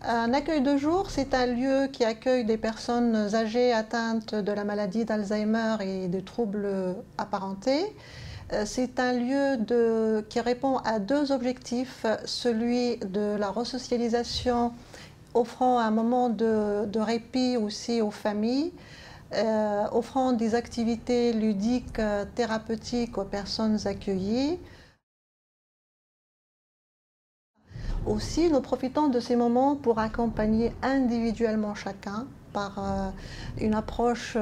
Un accueil de jour, c'est un lieu qui accueille des personnes âgées atteintes de la maladie d'Alzheimer et de troubles apparentés. C'est un lieu qui répond à deux objectifs, celui de la resocialisation, offrant un moment de répit aussi aux familles, offrant des activités ludiques, thérapeutiques aux personnes accueillies. Aussi, nous profitons de ces moments pour accompagner individuellement chacun par une approche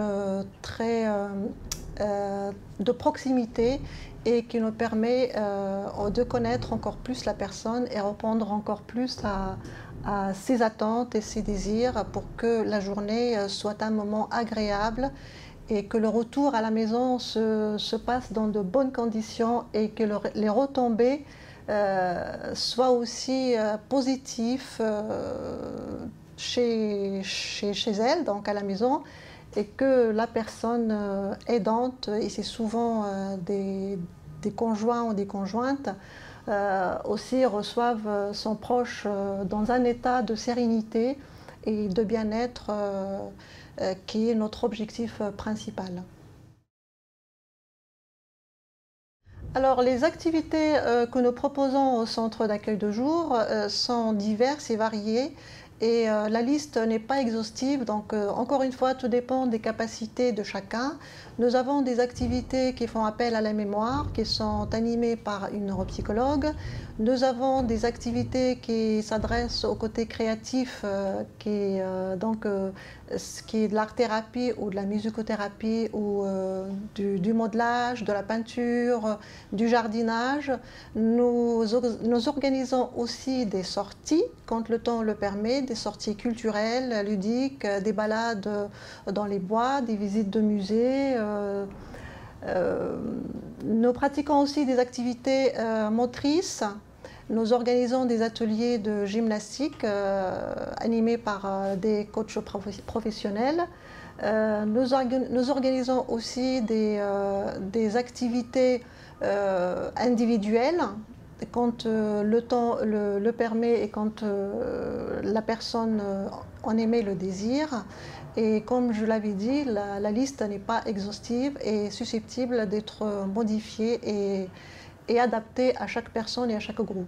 de proximité et qui nous permet de connaître encore plus la personne et répondre encore plus à ses attentes et ses désirs pour que la journée soit un moment agréable et que le retour à la maison se passe dans de bonnes conditions et que les retombées soient aussi positifs chez elle, donc à la maison, et que la personne aidante, et c'est souvent des conjoints ou des conjointes, aussi reçoivent son proche dans un état de sérénité et de bien-être qui est notre objectif principal. Alors, les activités que nous proposons au centre d'accueil de jour sont diverses et variées et la liste n'est pas exhaustive, donc encore une fois, tout dépend des capacités de chacun. Nous avons des activités qui font appel à la mémoire, qui sont animées par une neuropsychologue. Nous avons des activités qui s'adressent au côté créatif, qui est de l'art-thérapie ou de la musicothérapie ou du modelage, de la peinture, du jardinage. Nous organisons aussi des sorties, quand le temps le permet, des sorties culturelles, ludiques, des balades dans les bois, des visites de musées. Nous pratiquons aussi des activités motrices. Nous organisons des ateliers de gymnastique animés par des coachs professionnels. Nous organisons aussi des activités individuelles quand le temps le permet et quand la personne en émet le désir. Et comme je l'avais dit, la liste n'est pas exhaustive et susceptible d'être modifiée et adaptée à chaque personne et à chaque groupe.